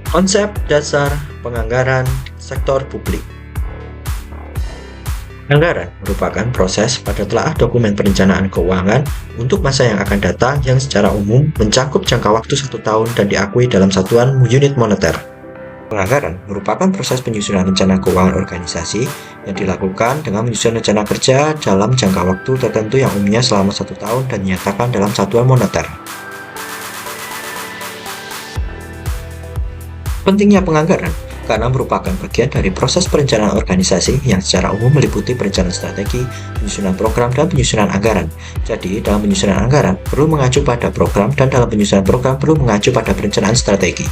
Konsep dasar penganggaran sektor publik. Anggaran merupakan proses pada telaah dokumen perencanaan keuangan untuk masa yang akan datang yang secara umum mencakup jangka waktu 1 tahun dan diakui dalam satuan unit moneter. Penganggaran merupakan proses penyusunan rencana keuangan organisasi yang dilakukan dengan menyusun rencana kerja dalam jangka waktu tertentu yang umumnya selama 1 tahun dan dinyatakan dalam satuan moneter. Pentingnya penganggaran karena merupakan bagian dari proses perencanaan organisasi yang secara umum meliputi perencanaan strategi, penyusunan program, dan penyusunan anggaran. Jadi, dalam penyusunan anggaran perlu mengacu pada program dan dalam penyusunan program perlu mengacu pada perencanaan strategi.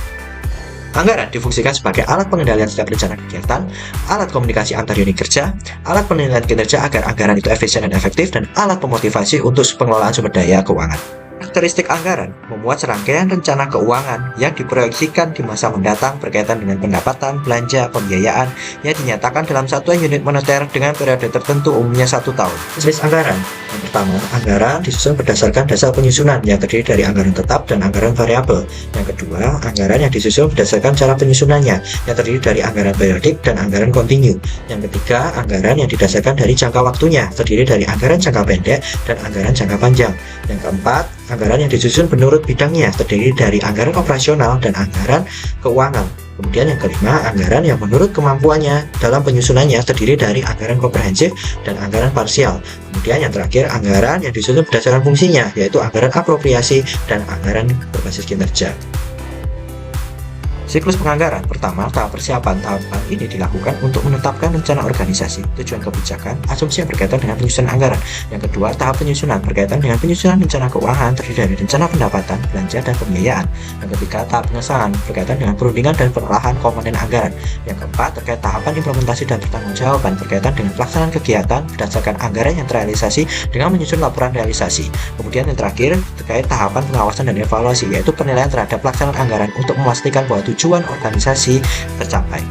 Anggaran difungsikan sebagai alat pengendalian setiap rencana kegiatan, alat komunikasi antar unit kerja, alat penilaian kinerja agar anggaran itu efisien dan efektif, dan alat pemotivasi untuk pengelolaan sumber daya keuangan. Karakteristik anggaran memuat serangkaian rencana keuangan yang diproyeksikan di masa mendatang berkaitan dengan pendapatan, belanja, pembiayaan yang dinyatakan dalam satuan unit moneter dengan periode tertentu umumnya 1 tahun. Jenis anggaran. Yang pertama, anggaran disusun berdasarkan dasar penyusunan yang terdiri dari anggaran tetap dan anggaran variabel. Yang kedua, anggaran yang disusun berdasarkan cara penyusunannya yang terdiri dari anggaran periodik dan anggaran kontinu. Yang ketiga, anggaran yang didasarkan dari jangka waktunya terdiri dari anggaran jangka pendek dan anggaran jangka panjang. Yang keempat, anggaran yang disusun menurut bidangnya terdiri dari anggaran operasional dan anggaran keuangan. Kemudian yang kelima, anggaran yang menurut kemampuannya dalam penyusunannya terdiri dari anggaran komprehensif dan anggaran parsial. Kemudian yang terakhir, anggaran yang disusun berdasarkan fungsinya, yaitu anggaran apropriasi dan anggaran berbasis kinerja. Siklus penganggaran. Pertama, tahap persiapan. Tahapan ini dilakukan untuk menetapkan rencana organisasi, tujuan kebijakan, asumsi yang berkaitan dengan penyusunan anggaran. Yang kedua, tahap penyusunan berkaitan dengan penyusunan rencana keuangan terdiri dari rencana pendapatan, belanja, dan pembiayaan. Yang ketiga, tahap pengesahan berkaitan dengan perundingan dan pengolahan komponen anggaran. Yang keempat, terkait tahapan implementasi dan pertanggungjawaban berkaitan dengan pelaksanaan kegiatan berdasarkan anggaran yang terrealisasi dengan menyusun laporan realisasi. Kemudian yang terakhir, terkait tahapan pengawasan dan evaluasi, yaitu penilaian terhadap pelaksanaan anggaran untuk memastikan bahwa tujuan organisasi tercapai.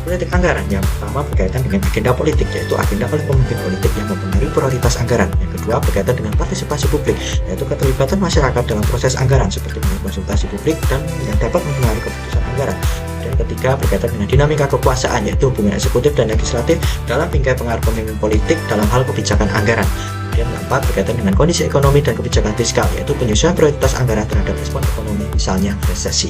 Politik anggaran yang pertama berkaitan dengan agenda politik, yaitu agenda oleh pemimpin politik yang mempengaruhi prioritas anggaran. Yang kedua berkaitan dengan partisipasi publik, yaitu keterlibatan masyarakat dalam proses anggaran seperti konsultasi publik dan yang dapat mempengaruhi keputusan anggaran. Dan ketiga berkaitan dengan dinamika kekuasaan, yaitu hubungan eksekutif dan legislatif dalam bingkai pengaruh pemimpin politik dalam hal kebijakan anggaran. Kemudian keempat berkaitan dengan kondisi ekonomi dan kebijakan fiskal, yaitu penyusunan prioritas anggaran terhadap respon ekonomi, misalnya resesi.